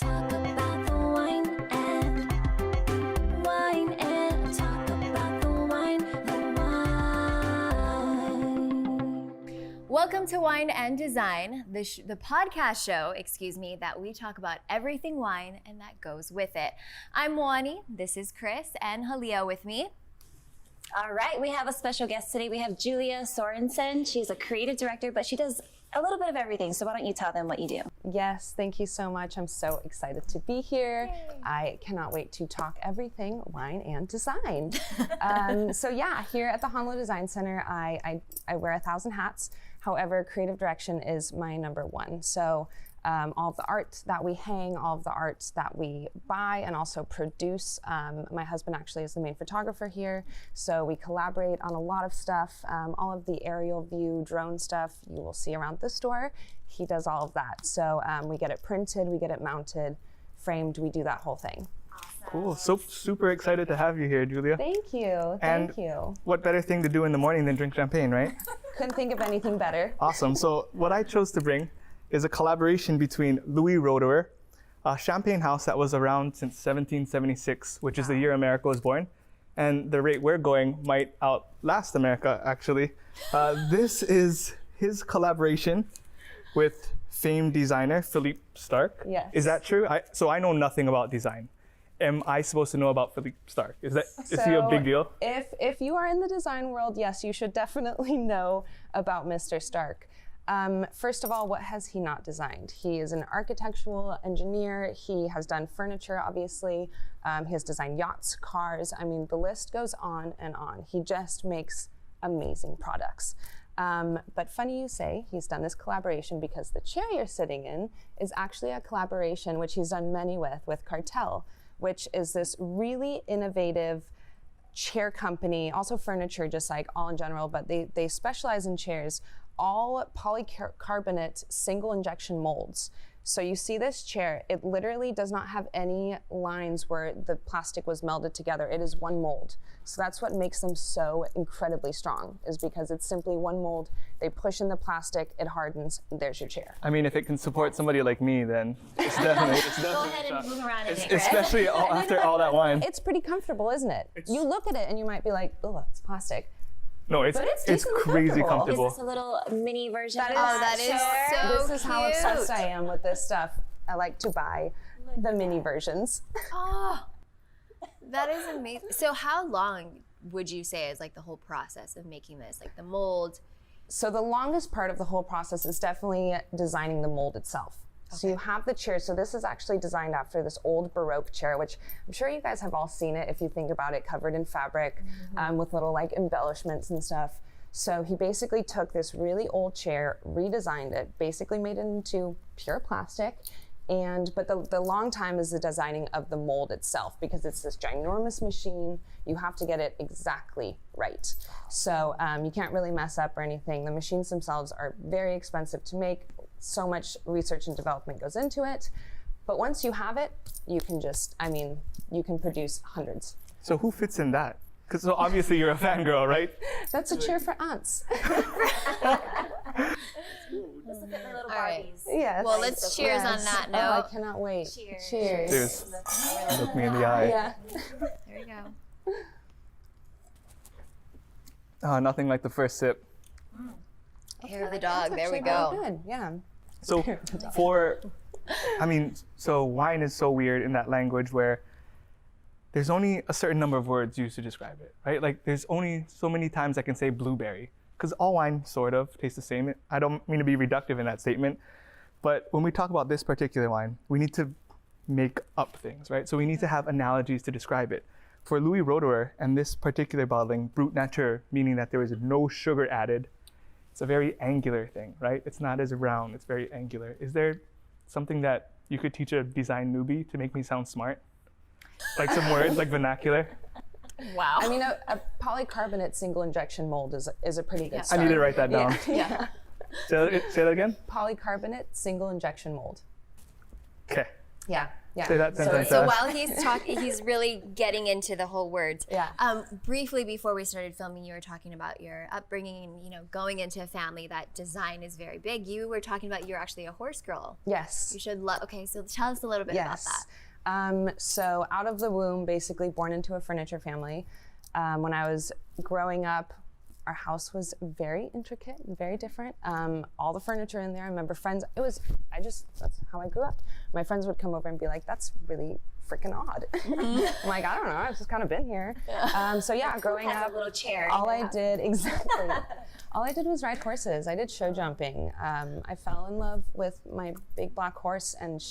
talk about the wine and talk about the wine. Welcome to Wine and Design, the podcast show, that we talk about everything wine and that goes with it. I'm Moani, this is Chris, and Halia with me. All right, we have a special guest today. We have Julia Sorenson. She's a creative director, but she does a little bit of everything. So why don't you tell them what you do? Yes, thank you so much. I'm so excited to be here. Yay. I cannot wait to talk everything wine and design. So yeah, here at the Honolulu Design Center, I wear 1,000 hats. However, creative direction is my number one. So all of the art that we hang, all of the art that we buy and also produce. My husband actually is the main photographer here. So we collaborate on a lot of stuff. All of the aerial view, drone stuff you will see around the store. He does all of that. So we get it printed, we get it mounted, framed, we do that whole thing. Cool. So super excited to have you here, Julia. Thank you. Thank you. What better thing to do in the morning than drink champagne, right? Couldn't think of anything better. Awesome. So what I chose to bring is a collaboration between Louis Roederer, a champagne house that was around since 1776, which is the year America was born. And the rate we're going might outlast America, actually. This is his collaboration with famed designer Philippe Starck. Yes. Is that true? So I know nothing about design. Am I supposed to know about Philippe Starck? Is he a big deal? If you are in the design world, yes, you should definitely know about Mr. Starck. First of all, what has he not designed? He is an architectural engineer. He has done furniture, obviously. He has designed yachts, cars. I mean, the list goes on and on. He just makes amazing products. But funny you say he's done this collaboration because the chair you're sitting in is actually a collaboration which he's done many with Cartel, which is this really innovative chair company, also furniture, just like all in general, but they specialize in chairs, all polycarbonate single injection molds. So you see this chair, it literally does not have any lines where the plastic was melded together. It is one mold. So that's what makes them so incredibly strong, is because it's simply one mold. They push in the plastic, it hardens, and there's your chair. I mean, if it can support somebody like me, then it's definitely Go ahead and move around in it. especially after all that wine. It's pretty comfortable, isn't it? You look at it and you might be like, oh, it's plastic. No, it's decently crazy Is comfortable. this a little mini version? That is so This is how cute. obsessed I am with this stuff. I like to buy the mini versions. Oh, that is amazing. So how long would you say is like the whole process of making this, like the mold? So the longest part of the whole process is definitely designing the mold itself. So you have the chair. So this is actually designed after this old Baroque chair, which I'm sure you guys have all seen it if you think about it, covered in fabric with little like embellishments and stuff. So he basically took this really old chair, redesigned it, basically made it into pure plastic. But the long time is the designing of the mold itself, because it's this ginormous machine. You have to get it exactly right. So you can't really mess up or anything. The machines themselves are very expensive to make. So much research and development goes into it. But once you have it, you can you can produce hundreds. So who fits in that? Because so obviously you're a fangirl, right? That's a chair for aunts. This will fit my little All right. Barbies. Yes. Well, let's cheers on that Oh, I note. cannot wait. Cheers. Cheers. Cheers. Look me in the eye. Yeah. There you go. Nothing like the first sip. Hair of the dog. There we Actually go. very good. Yeah. So so wine is so weird in that language where there's only a certain number of words used to describe it, right? Like there's only so many times I can say blueberry, because all wine sort of tastes the same. I don't mean to be reductive in that statement, but when we talk about this particular wine, we need to make up things, right? So we need to have analogies to describe it. For Louis Roederer and this particular bottling, Brut Nature, meaning that there is no sugar added, it's a very angular thing, right? It's not as round, it's very angular. Is there something that you could teach a design newbie to make me sound smart? Like some words, like vernacular? Wow. I mean, a polycarbonate single injection mold is a pretty good start. I need to write that down. Yeah. Say that again? Polycarbonate single injection mold. Okay. Yeah. Yeah. Say that 10 times So fast. while he's talking, he's really getting into the whole words. Yeah. Briefly before we started filming, you were talking about your upbringing and, you know, going into a family that design is very big. You were talking about you're actually a horse girl. Yes. You should love. Okay, so tell us a little bit about that. So out of the womb, basically born into a furniture family. When I was growing up, our house was very intricate and very different. All the furniture in there. I remember friends. That's how I grew up. My friends would come over and be like, "That's really freaking odd." I'm like, I don't know. I've just kind of been here. So yeah, growing Has up, a little chair. all I did all I did was ride horses. I did show jumping. I fell in love with my big black horse, and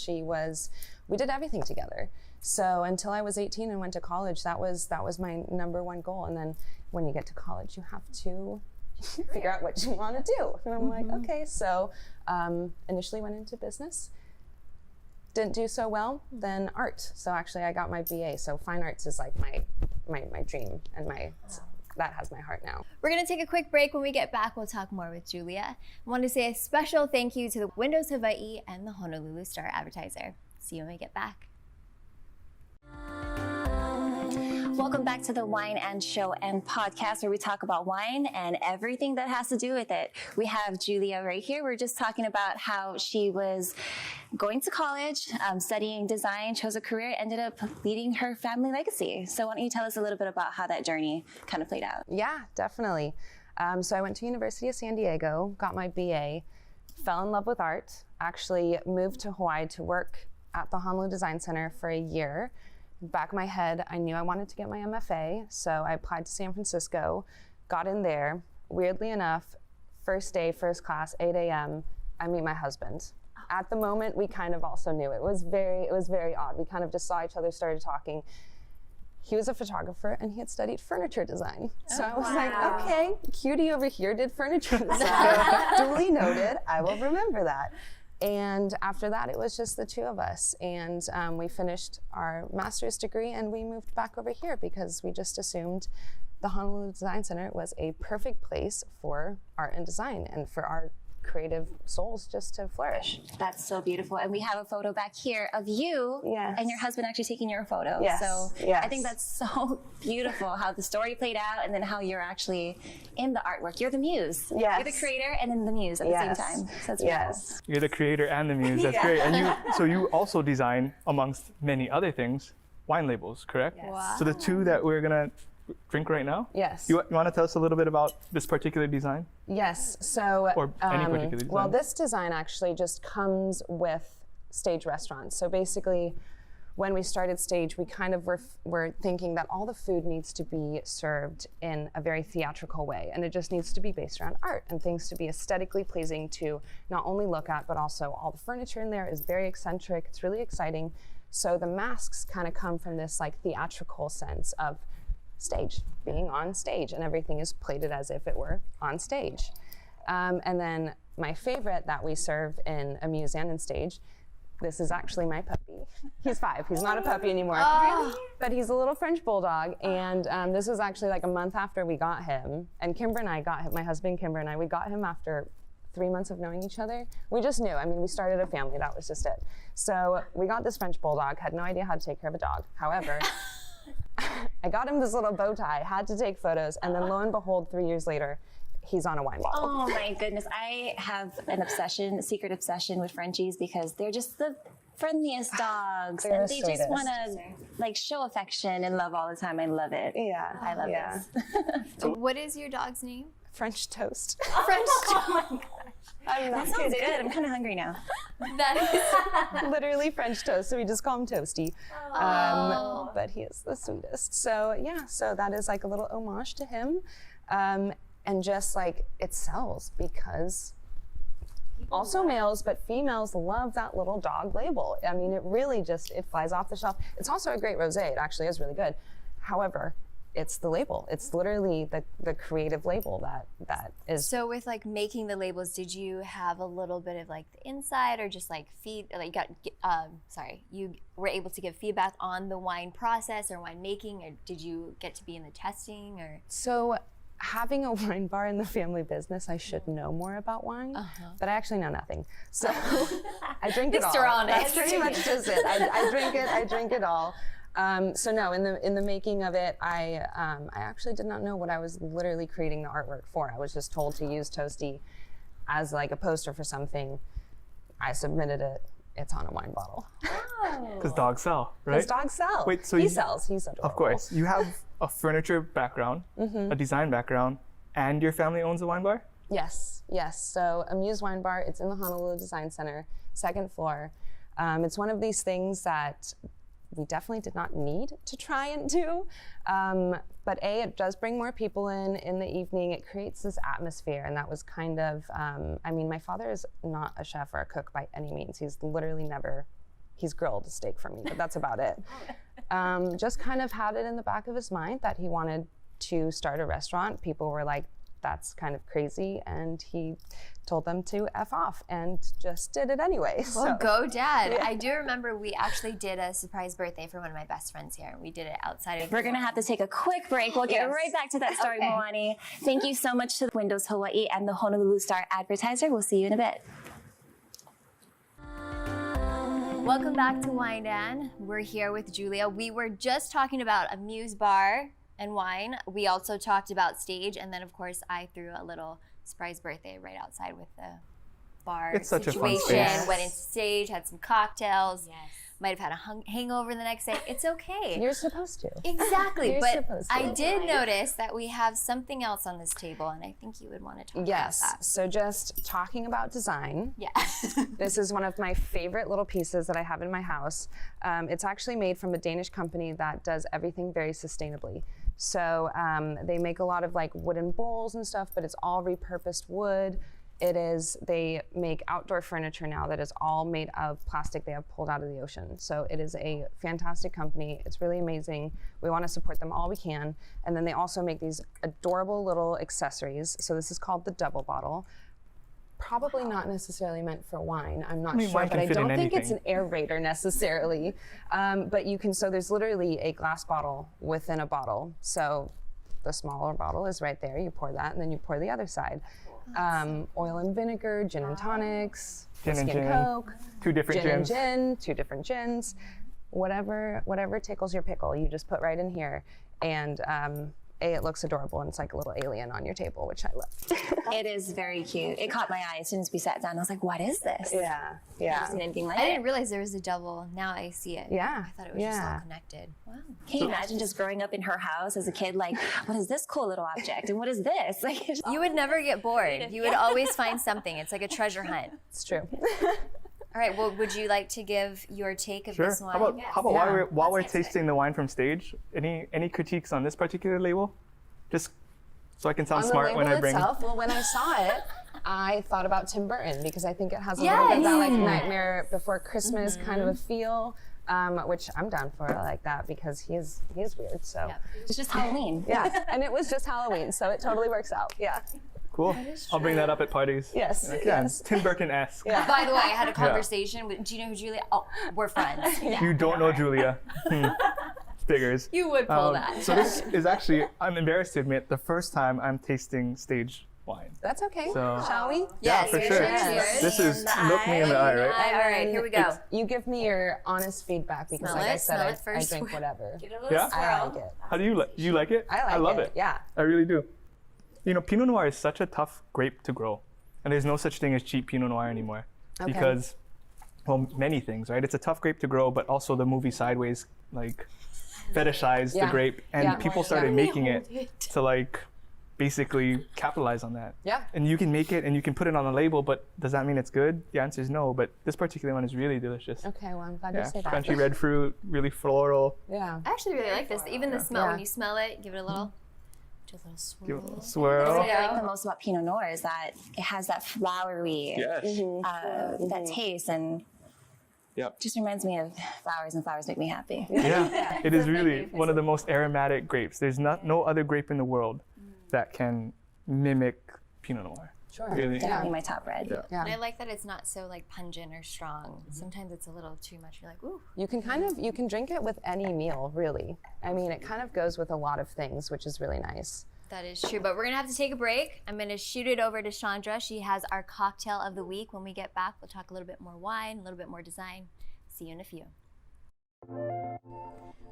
we did everything together. So until I was 18 and went to college, that was my number one goal. And then when you get to college, you have to figure out what you want to do. And I'm like, okay. So initially went into business. Didn't do so well, then art. So actually I got my BA. So fine arts is like my dream, and that has my heart now. We're going to take a quick break. When we get back, we'll talk more with Julia. I want to say a special thank you to the Windows Hawaii and the Honolulu Star Advertiser. See you when we get back. Welcome back to the Wine and Show and podcast, where we talk about wine and everything that has to do with it. We have Julia right here. We're just talking about how she was going to college, studying design, chose a career, ended up leading her family legacy. So why don't you tell us a little bit about how that journey kind of played out? Yeah, definitely. So I went to University of San Diego, got my BA, fell in love with art, actually moved to Hawaii to work at the Honolulu Design Center for a year. Back of my head, I knew I wanted to get my MFA, so I applied to San Francisco, got in there. Weirdly enough, first day, first class, 8 a.m., I meet my husband. At the moment, we kind of also knew. It was very odd. We kind of just saw each other, started talking. He was a photographer and he had studied furniture design. So I was like, okay, cutie over here did furniture design. Duly noted, I will remember that. And after that, it was just the two of us. And we finished our master's degree and we moved back over here because we just assumed the Honolulu Design Center was a perfect place for art and design and for our creative souls just to flourish. That's so beautiful. And we have a photo back here of you and your husband actually taking your photo. Yes. So I think that's so beautiful how the story played out and then how you're actually in the artwork. You're the muse. Yes. You're the creator and then the muse at the same time. So that's Yes. You're the creator and the muse. That's great. And you also design, amongst many other things, wine labels, correct? Yes. Wow. So the two that we're gonna drink right now? Yes. You want to tell us a little bit about this particular design? Yes. So, Or any particular design? well, this design actually just comes with stage restaurants. So basically, when we started stage, we kind of were thinking that all the food needs to be served in a very theatrical way, and it just needs to be based around art and things to be aesthetically pleasing to not only look at, but also all the furniture in there is very eccentric. It's really exciting. So the masks kind of come from this like theatrical sense of stage, being on stage, and everything is plated as if it were on stage. And then my favorite that we serve in a muse and in stage, this is actually my puppy. He's 5, he's not a puppy anymore, but he's a little French bulldog, and this was actually like a month after we got him, and Kimber and I got him, my husband Kimber and I, we got him after 3 months of knowing each other. We just knew, I mean, we started a family, that was just it. So we got this French bulldog, had no idea how to take care of a dog. However, I got him this little bow tie, had to take photos, and then lo and behold, 3 years later, he's on a wine bottle. Oh my goodness. I have an obsession, a secret obsession with Frenchies because they're just the friendliest dogs. They're and the they just sweetest. want to like show affection and love all the time. I love it. Yeah, I love this. What is your dog's name? French toast. French. That sounds good. I'm kind of hungry now. That is. Literally French toast, so we just call him Toasty. But he is the sweetest. So yeah, so that is like a little homage to him. And just like it sells because also males, but females love that little dog label. I mean, it really just, it flies off the shelf. It's also a great rosé. It actually is really good. However, it's the label. It's literally the creative label that is. So with like making the labels, did you have a little bit of like the inside or just like you were able to give feedback on the wine process or wine making, or did you get to be in the testing or? So having a wine bar in the family business, I should know more about wine, but I actually know nothing. So I drink it all. Mr. Honest. That's pretty much just it. I drink it all. So no, in the making of it, I actually did not know what I was literally creating the artwork for. I was just told to use Toasty as like a poster for something. I submitted it. It's on a wine bottle. Because dogs sell, right? Because dogs sell. Wait, so he you- sells. He's adorable. Of course. You have a furniture background, a design background, and your family owns a wine bar? Yes. So Amuse Wine Bar, it's in the Honolulu Design Center, 2nd floor. It's one of these things that we definitely did not need to try and do. But it does bring more people in the evening. It creates this atmosphere, and that was kind of, my father is not a chef or a cook by any means. He's literally never, he's grilled a steak for me, but that's about it. Just kind of had it in the back of his mind that he wanted to start a restaurant. People were like, that's kind of crazy, and he told them to F off and just did it anyway. Well, go dad. I do remember we actually did a surprise birthday for one of my best friends here. We did it outside of We're going to have to take a quick break. We'll get right back to that story, Moani. Thank you so much to Windows Hawaii and the Honolulu Star Advertiser. We'll see you in a bit. Welcome back to Wine Dan. We're here with Julia. We were just talking about Amuse Bar and wine. We also talked about stage, and then of course I threw a little surprise birthday right outside with the bar It's such a fun situation. space. Went into stage, had some cocktails. Might have had a hangover the next day. It's okay. You're supposed to. Exactly, You're but supposed to. I did notice that we have something else on this table, and I think you would want to talk Yes, about that. so just talking about design. Yeah. This is one of my favorite little pieces that I have in my house. It's actually made from a Danish company that does everything very sustainably. So they make a lot of like wooden bowls and stuff, but it's all repurposed wood. They make outdoor furniture now that is all made of plastic they have pulled out of the ocean. So it is a fantastic company. It's really amazing. We want to support them all we can. And then they also make these adorable little accessories. So this is called the double bottle. Probably not necessarily meant for wine. I'm not sure, wine but can I fit in don't think it's an anything. aerator necessarily. But you can, so there's literally a glass bottle within a bottle. So the smaller bottle is right there. You pour that, and then you pour the other side. Oil and vinegar, gin and tonics, Gin and whiskey gin. Coke, Two different gin and gins. gin, 2 different gins, whatever tickles your pickle, you just put right in here. And it looks adorable, and it's like a little alien on your table, which I love. It is very cute. It caught my eye as soon as we sat down. I was like, what is this? Yeah. Haven't seen anything like I it. didn't realize there was a double. Now I see it. Yeah, I thought it was just all yeah. connected. Wow. Can you imagine just growing up in her house as a kid, like, what is this cool little object? And what is this? Like, it's You would never get bored. You would always find something. It's like a treasure hunt. It's true. All right. Well, would you like to give your take of Sure. this wine? How about while we're tasting the wine from stage, any critiques on this particular label? Just so I can sound On smart the when label I bring. itself, well, when I saw it, I thought about Tim Burton because I think it has a little bit of that like Nightmare Before Christmas kind of a feel, which I'm down for. I like that because he is weird. So it's just Halloween. yeah, and it was just Halloween, so it totally works out. Yeah. Cool. I'll bring that up at parties. Yes. Yeah, Yes. Tim Burton-esque. Yeah. By the way, I had a conversation with. Do you know who Julia? Oh, we're friends. You don't know Julia. Figures. You would pull that. So this is actually, I'm embarrassed to admit, the first time I'm tasting stage wine. That's okay. So- Shall we? Yes, for cheers. sure. Cheers. This is look me in the eye, right? All right, here we go. You give me your honest feedback because, Smell like I it, said, smell it I first. drink whatever. Yeah. I like it. How do you like? You like it? I like love it. Yeah. I really do. You know, Pinot Noir is such a tough grape to grow, and there's no such thing as cheap Pinot Noir anymore, because, well, many things, right? It's a tough grape to grow, but also the movie Sideways, like, fetishized the Yeah. grape, and Yeah. people started making it to like basically capitalize on that. Yeah. And you can make it and you can put it on a label, but does that mean it's good? The answer is no, but this particular one is really delicious. Okay, well, I'm glad Yeah, you say that. crunchy red fruit, really floral. Yeah. I actually really like this. Even the smell, when Yeah. you smell it, give it a little, just a little swirl. Give it a little swirl. What I like the most about Pinot Noir is that it has that flowery Yes. that taste, and Yep. just reminds me of flowers, and flowers make me happy. Yeah, it is really one of the most aromatic grapes. There's no other grape in the world that can mimic Pinot Noir. Sure. Really. Definitely my top red. Yeah. Yeah. And I like that it's not so like pungent or strong. Sometimes it's a little too much. You're like, ooh. You can drink it with any meal, really. I mean, it kind of goes with a lot of things, which is really nice. That is true, but we're gonna have to take a break. I'm gonna shoot it over to Chandra. She has our cocktail of the week. When we get back, we'll talk a little bit more wine, a little bit more design. See you in a few.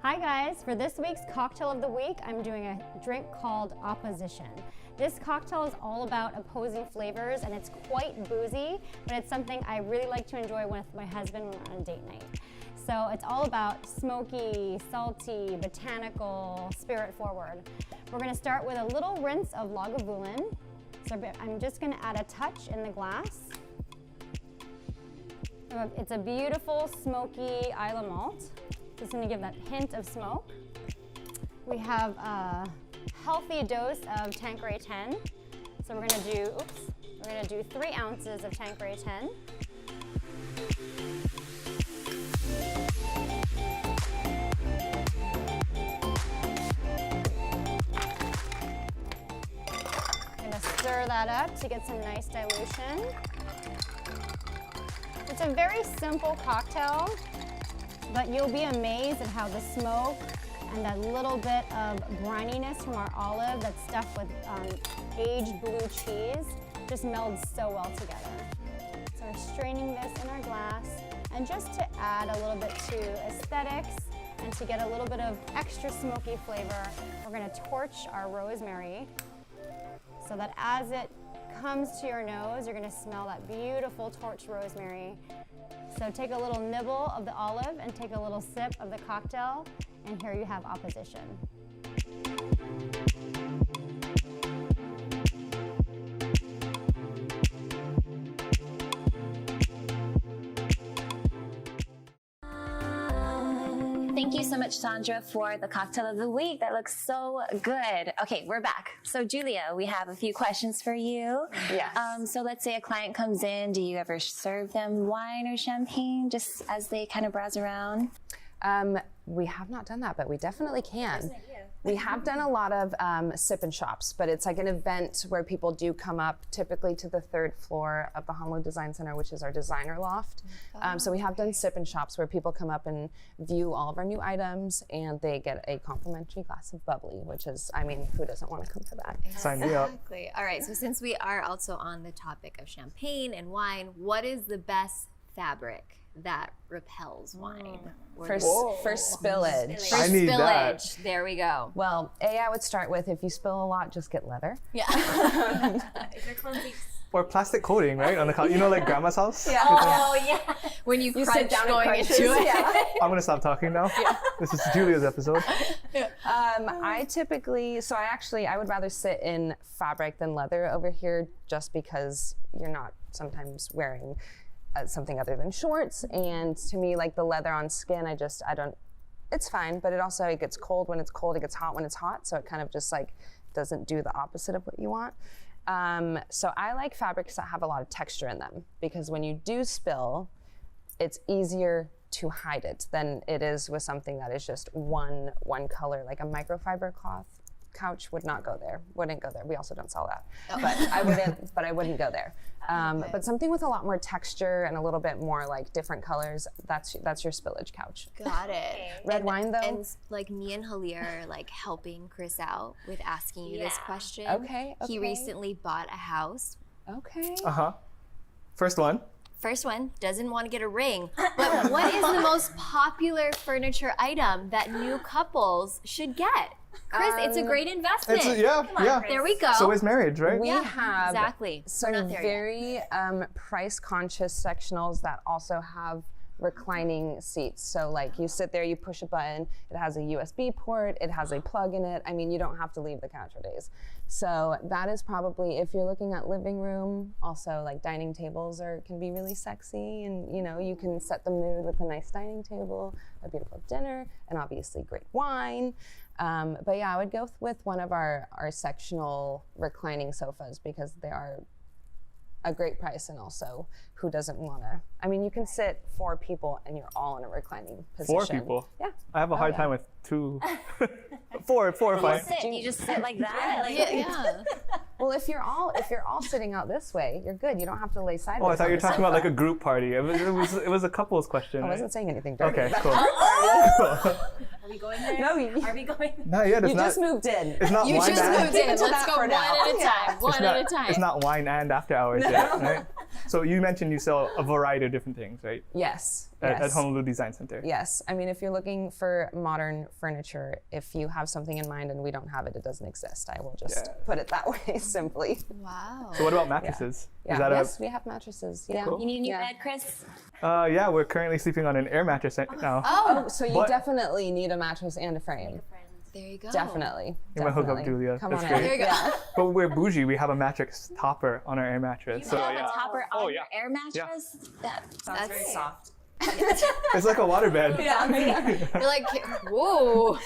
Hi guys, for this week's cocktail of the week, I'm doing a drink called Opposition. This cocktail is all about opposing flavors and it's quite boozy, but it's something I really like to enjoy with my husband when we're on a date night. So it's all about smoky, salty, botanical, spirit forward. We're gonna start with a little rinse of Lagavulin. So I'm just gonna add a touch in the glass. It's a beautiful, smoky Isla malt. Just gonna give that hint of smoke. We have a healthy dose of Tanqueray 10. So we're gonna do 3 ounces of Tanqueray 10. Stir that up to get some nice dilution. It's a very simple cocktail, but you'll be amazed at how the smoke and that little bit of brininess from our olive that's stuffed with aged blue cheese just melds so well together. So we're straining this in our glass, and just to add a little bit to aesthetics and to get a little bit of extra smoky flavor, we're gonna torch our rosemary, so that as it comes to your nose, you're gonna smell that beautiful torched rosemary. So take a little nibble of the olive and take a little sip of the cocktail, and here you have Opposition. Thank you so much, Sandra, for the cocktail of the week. That looks so good. Okay, we're back. So, Julia, we have a few questions for you. Yes. So let's say a client comes in. Do you ever serve them wine or champagne just as they kind of browse around? We have not done that, but we definitely can. We have done a lot of sip and shops, but it's like an event where people do come up typically to the 3rd floor of the Honolulu Design Center, which is our designer loft. So we have done sip and shops where people come up and view all of our new items, and they get a complimentary glass of bubbly, which is, I mean, who doesn't want to come to that? Sign me up. Exactly. All right, so since we are also on the topic of champagne and wine, what is the best fabric that repels wine? For spillage. For I need that. spillage. There we go. Well, I would start with, if you spill a lot, just get leather. Yeah. Or plastic coating, right? On the you know, like grandma's house? Yeah. Oh, yeah. When you crunch sit down and going crunch into it. Yeah. I'm gonna stop talking now. This is Julia's episode. I typically, I would rather sit in fabric than leather over here, just because you're not sometimes wearing something other than shorts, and to me, like the leather on skin, I don't, it's fine, but it gets cold when it's cold, it gets hot when it's hot, so it kind of just like doesn't do the opposite of what you want. So I like fabrics that have a lot of texture in them, because when you do spill, it's easier to hide it than it is with something that is just one color, like a microfiber cloth couch wouldn't go there. We also don't sell that, but I wouldn't go there. But something with a lot more texture and a little bit more like different colors, that's your spillage couch. Got it. Red wine though? And like me and Halia are like helping Chris out with asking you this question. Okay. He recently bought a house. Okay. First one. First one, doesn't want to get a ring. But what is the most popular furniture item that new couples should get? Chris, it's a great investment. Yeah. There we go. So is marriage, right? We have exactly. some very price-conscious sectionals that also have reclining seats. So like you sit there, you push a button, it has a USB port, it has a plug in it. I mean, you don't have to leave the couch for days. So that is probably, if you're looking at living room, also like dining tables can be really sexy, and you can set the mood with a nice dining table, a beautiful dinner, and obviously great wine. But yeah, I would go with one of our sectional reclining sofas, because they are a great price, and also who doesn't want to, I mean, you can sit 4 people and you're all in a reclining position. 4 people? Yeah. I have a hard time with 2. 4 or 5. You just sit like that? Yeah. Well, if you're all sitting out this way, you're good. You don't have to lay sideways. Oh, I thought you were on the talking about sofa. like a group party. It was a couple's question. I Right? wasn't saying anything dirty. Okay, cool. we going there? No, Are we going? No, yeah, you just moved in. It's not You wine just and moved in. to Let's that go for one now. at a time. One at a time. It's not wine and after hours yet, right? So you mentioned you sell a variety of different things, right? Yes. At Honolulu Design Center. Yes. I mean, if you're looking for modern furniture, if you have something in mind and we don't have it, it doesn't exist. I will just put it that way simply. Wow. So what about mattresses? Yeah. Is that yes, we have mattresses. Yeah. Cool. You need a new bed, Chris? yeah, we're currently sleeping on an air mattress right now. Oh, so you But- definitely need a mattress and a frame. There you go. Definitely. You want to hook up, definitely. Julia? Come That's on great. in. There you go. Yeah. But we're bougie. We have a mattress topper on our air mattress. So have yeah, a topper Oh, on yeah. your air mattress? That sounds very That's- soft. it's like a waterbed. You're like, whoa.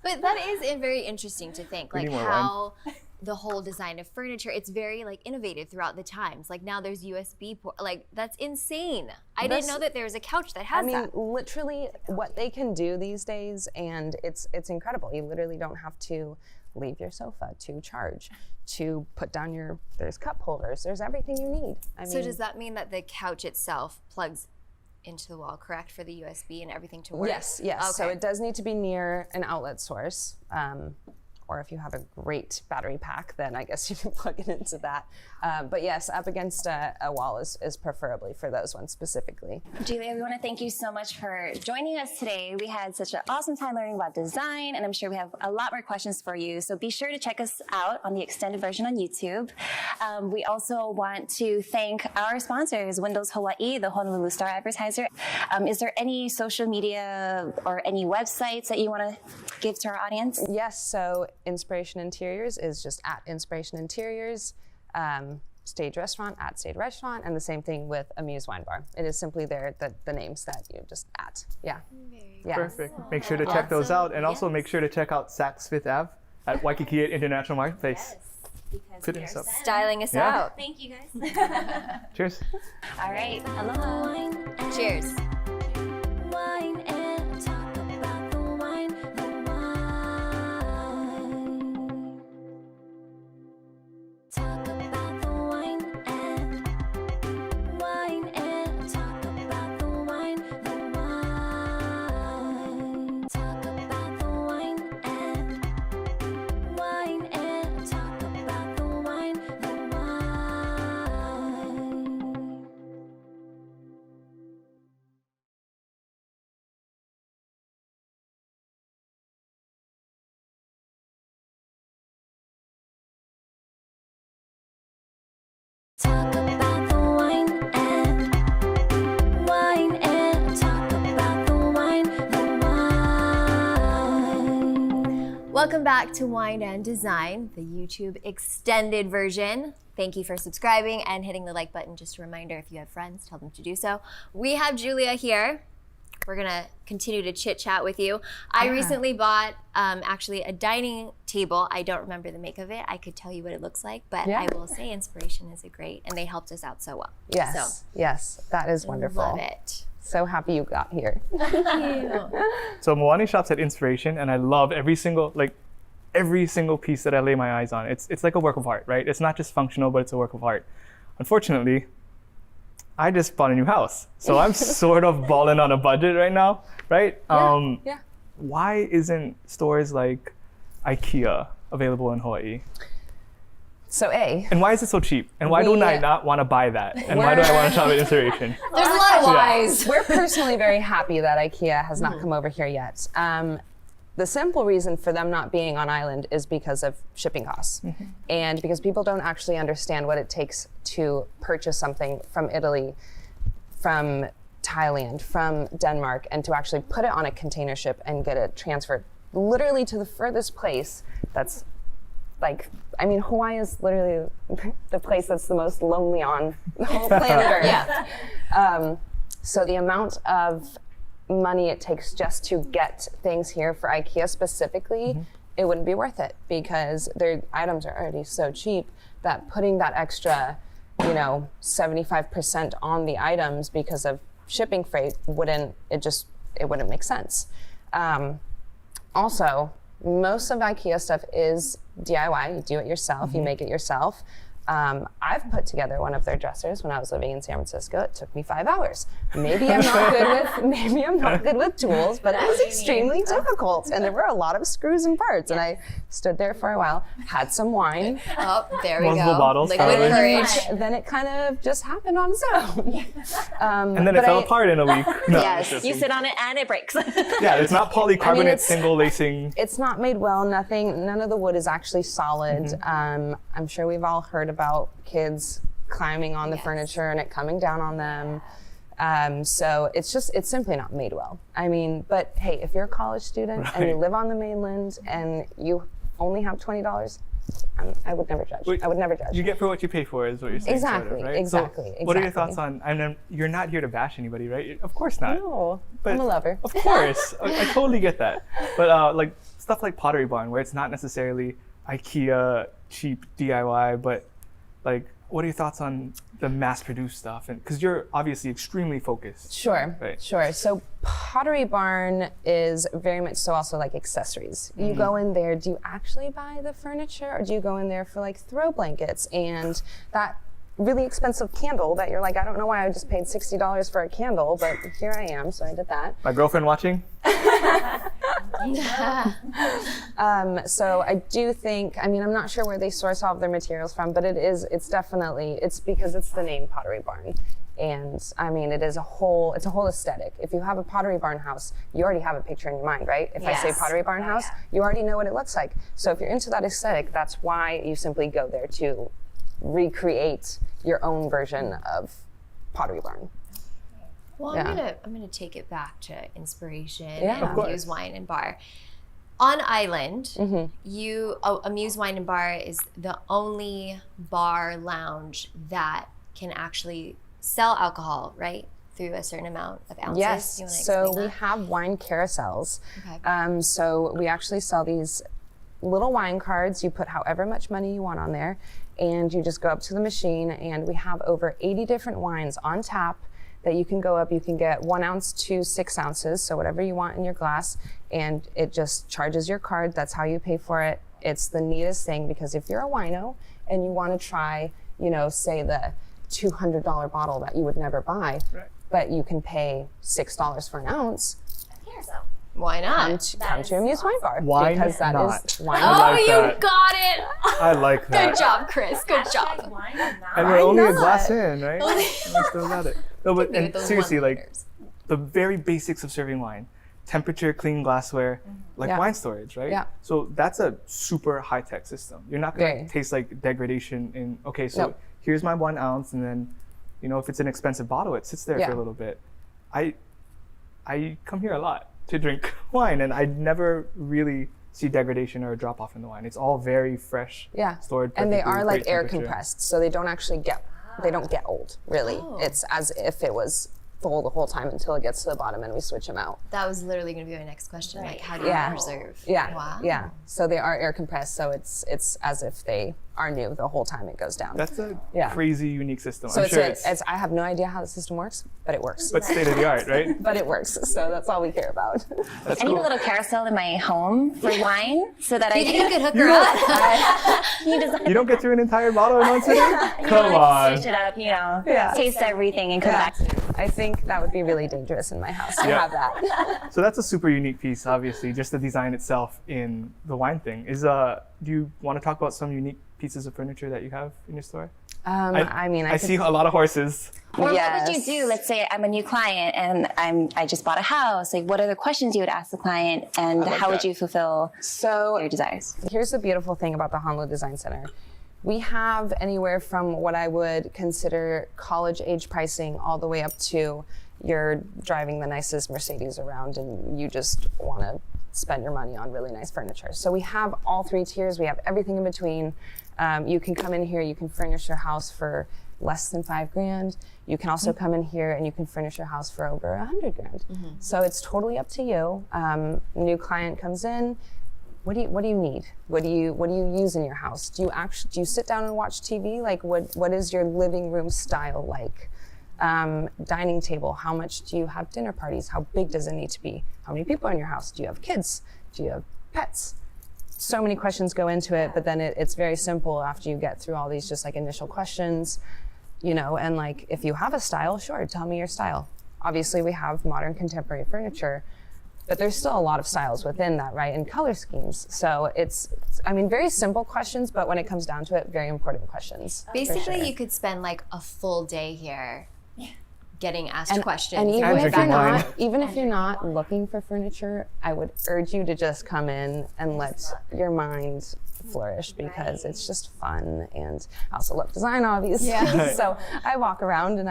But that is very interesting to think, like need more how the whole design of furniture, it's very like innovative throughout the times. Like now there's USB port, like that's insane. I didn't know that there was a couch that has I mean, that. literally what they can do these days, and it's incredible. You literally don't have to leave your sofa to charge, to put down there's cup holders, there's everything you need. I So mean, does that mean that the couch itself plugs into the wall, correct, for the USB and everything to work? yes. So Okay. it does need to be near an outlet source. Or if you have a great battery pack, then I guess you can plug it into that. But yes, up against a wall is preferably for those ones specifically. Julia, we want to thank you so much for joining us today. We had such an awesome time learning about design, and I'm sure we have a lot more questions for you. So be sure to check us out on the extended version on YouTube. We also want to thank our sponsors, Windows Hawaii, the Honolulu Star Advertiser. Is there any social media or any websites that you want to give to our audience? Yes, so Inspiration Interiors is just at Inspiration Interiors. Stage Restaurant at Stage Restaurant, and the same thing with Amuse Wine Bar. It is simply there, the names that you just at. Yeah. Yeah. Perfect. Make sure to check those out, and also make sure to check out Saks Fifth Ave at Waikiki International Marketplace. Fit us up. Styling us Yeah. out. Thank you, guys. Cheers. All right. Aloha. Wine and Cheers. wine and talk about the wine, the wine. Talk about the wine and talk about the wine, the wine. Talk about the wine and talk about the wine, the wine. Talk about the wine and talk about the wine, the wine. Welcome back to Wine and Design, the YouTube extended version. Thank you for subscribing and hitting the like button. Just a reminder, if you have friends, tell them to do so. We have Julia here. We're gonna continue to chit chat with you. I recently bought actually a dining table. I don't remember the make of it. I could tell you what it looks like, but Yeah. I will say Inspiration is a great, and they helped us out so well. Yes. So, Yes. That is wonderful. love it. So happy you got here. So Moani shops at Inspiration, and I love every single piece that I lay my eyes on. It's like a work of art, right? It's not just functional, but it's a work of art. Unfortunately, I just bought a new house, so I'm sort of balling on a budget right now, right? Yeah. Why isn't stores like IKEA available in Hawaii? So And why is it so cheap? And why do I not want to buy that? And why do I want to shop at Inspiration? There's a lot of whys. we're personally very happy that IKEA has not come over here yet. The simple reason for them not being on island is because of shipping costs. And because people don't actually understand what it takes to purchase something from Italy, from Thailand, from Denmark, and to actually put it on a container ship and get it transferred literally to the furthest place that's like, I mean, Hawaii is literally the place that's the most lonely on the whole planet Earth. So the amount of money it takes just to get things here for IKEA specifically, it wouldn't be worth it because their items are already so cheap that putting that extra, 75% on the items because of shipping freight wouldn't make sense. Also, most of IKEA stuff is DIY. You do it yourself, you make it yourself. I've put together one of their dressers when I was living in San Francisco. It took me 5 hours. Maybe I'm not good with tools, but it was extremely difficult, and there were a lot of screws and parts. And I stood there for a while, had some wine. Oh, there we Multiple go. bottles, Liquid probably. courage. Then it kind of just happened on its own. And then it fell apart in a week. No, Yes, it's you just- sit on it and it breaks. Yeah, it's not polycarbonate it's- single lacing. It's not made well. None of the wood is actually solid. I'm sure we've all heard about kids climbing on the furniture and it coming down on them. So it's simply not made well. I mean, but hey, if you're a college student and you live on the mainland and you only have $20, I would never judge. I would never judge. You get for what you pay for, is what you're saying. Exactly, sort of, right? exactly, So what are your exactly. thoughts on? And then you're not here to bash anybody, right? Of course not. No, But I'm a lover. Of course, I totally get that. But like stuff like Pottery Barn, where it's not necessarily IKEA cheap DIY, but like, what are your thoughts on the mass-produced stuff? And because you're obviously extremely focused. Sure, Right. sure. So Pottery Barn is very much so also like accessories. You go in there, do you actually buy the furniture, or do you go in there for like throw blankets and that really expensive candle that you're like, I don't know why I just paid $60 for a candle, but here I am, so I did that. My girlfriend watching? So I do think, I mean, I'm not sure where they source all of their materials from, but it's definitely, it's because it's the name Pottery Barn. And I mean, it's a whole aesthetic. If you have a Pottery Barn house, you already have a picture in your mind, right? If I say Yes. Pottery Barn house, you already know what it looks like. So if you're into that aesthetic, that's why you simply go there to recreate your own version of Pottery Barn. Well, Yeah. I'm gonna take it back to inspiration Yeah. Of and course. Muse Wine and Bar. On Island, Mm-hmm. a Muse Wine and Bar is the only bar lounge that can actually sell alcohol, right? Through a certain amount of ounces. Yes, You wanna so explain we that? have wine carousels. Okay. So we actually sell these little wine cards. You put however much money you want on there, and you just go up to the machine, and we have over 80 different wines on tap that you can go up. You can get 1 ounce to 6 ounces, so whatever you want in your glass, and it just charges your card. That's how you pay for it. It's the neatest thing, because if you're a wino and you want to try, say the $200 bottle that you would never buy, Right. but you can pay $6 for an ounce, Why not? come to a Muse Wine Bar. Why because that not? is wine. Oh, like you that. got it! I like that. Good job, Chris. Good job. And we're only a not? glass in, right? We still got it. No, but Me with and those seriously, like one-liners. the very basics of serving wine, temperature, clean glassware, like Yeah. wine storage, right? Yeah. So that's a super high-tech system. You're not gonna Very. taste like degradation in. Okay, so No. here's my 1 ounce, and then, if it's an expensive bottle, it sits there Yeah. for a little bit. I come here a lot to drink wine, and I never really see degradation or a drop off in the wine. It's all very fresh. Yeah. Stored And they perfectly, are like great air temperature. compressed, so they don't actually they don't get old, really. Oh. It's as if it was full the whole time until it gets to the bottom and we switch them out. That was literally going to be my next question. Like, how do you Yeah. preserve? Yeah. Wow. Yeah. So they are air compressed, so it's as if they are new the whole time it goes down. That's a Yeah. crazy, unique system. So I'm it's, sure it's I have no idea how the system works, but it works. but state of the art, right? But it works, so that's all we care about. That's I need cool. a little carousel in my home for wine so that I You can could hook her up. You don't get through an entire bottle in one sitting? you Come know, on. switch it up, Yeah. taste everything and come Yeah. back to it. I think that would be really dangerous in my house to Yeah. have that. So that's a super unique piece, obviously, just the design itself in the wine thing. Do you want to talk about some unique pieces of furniture that you have in your store? I mean, I see a lot of horses. Or what would Yes. you do? Let's say I'm a new client and I just bought a house. Like, what are the questions you would ask the client, and like how would that. you fulfill So their desires? here's the beautiful thing about the Honolulu Design Center. We have anywhere from what I would consider college age pricing all the way up to you're driving the nicest Mercedes around and you just want to spend your money on really nice furniture. So we have all 3 tiers. We have everything in between. You can come in here, you can furnish your house for less than $5,000. You can also come in here and you can furnish your house for over $100,000. So it's totally up to you. New client comes in. What do you need? What do you use in your house? Do you sit down and watch TV? Like what is your living room style like? Dining table. How much do you have dinner parties? How big does it need to be? How many people are in your house? Do you have kids? Do you have pets? so many questions go into it, but then it's very simple after you get through all these just like initial questions, you know, and like if you have a style, sure, tell me your style. Obviously we have modern contemporary furniture, but there's still a lot of styles within that, right? And color schemes. So it's I mean, very simple questions, but when it comes down to it, very important questions. Basically, sure. you could spend like a full day here getting asked questions. And even And if, drinking wine. even if you're not looking for furniture, I would urge you to just come in and let your mind flourish because it's just fun. And I also love design, obviously. Yeah. So I walk around and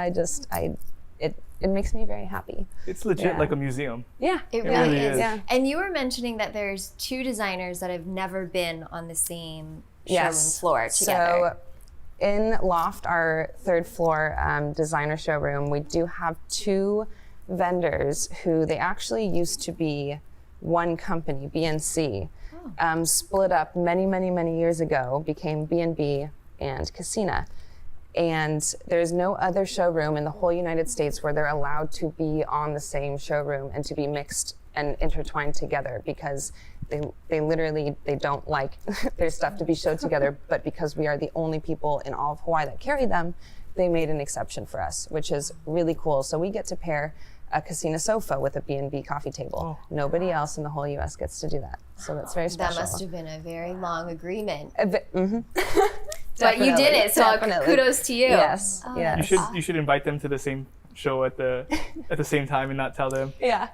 it makes me very happy. It's legit Yeah. like a museum. Yeah. It It really really is. is. Yeah. And you were mentioning that there's 2 designers that have never been on the same showroom floor together. So in Loft, our 3rd floor designer showroom, we do have 2 vendors who they actually used to be one company, BNC, split up many years ago, became B&B and Casina. And there's no other showroom in the whole United States where they're allowed to be on the same showroom and to be mixed and intertwined together because they literally don't like their stuff to be showed together, but because we are the only people in all of Hawaii that carry them, they made an exception for us, which is really cool. So we get to pair a Casina sofa with a B&B coffee table. Nobody else in the whole US gets to do that. So that's very special. That must have been a very long agreement. But you did it, so kudos to you. Yes, yes. You should invite them to the same show at the same time and not tell them. Yeah.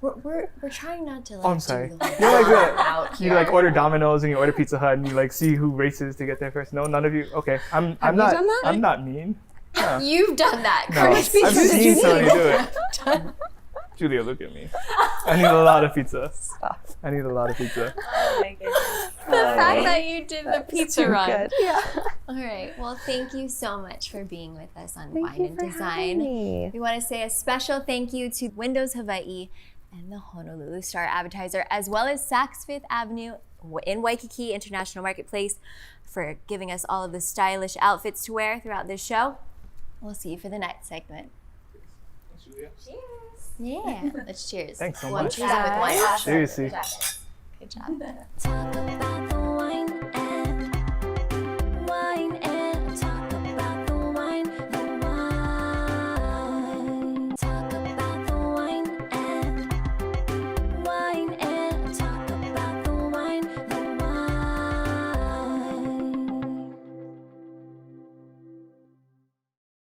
We're trying not to like I'm sorry. do the whole You're like that. out You here. like order Domino's and you order Pizza Hut and you like see who races to get there first. No, none of you. Okay, I'm you not. done that? I'm not mean. No. You've done that. No, Curtis I've Peters. seen somebody do it. Julia, look at me. I need a lot of pizza. I need a lot of pizza. The fact that you did the pizza Too run. good. Yeah. All right. Well, thank you so much for being with us on Thank Wine you and for Design. having me. We want to say a special thank you to Windows Hawaii and the Honolulu Star Advertiser, as well as Saks Fifth Avenue in Waikiki International Marketplace for giving us all of the stylish outfits to wear throughout this show. We'll see you for the next segment. Yeah, let's cheers. Thanks so One much. cheers with wine. Seriously. Good job. Talk about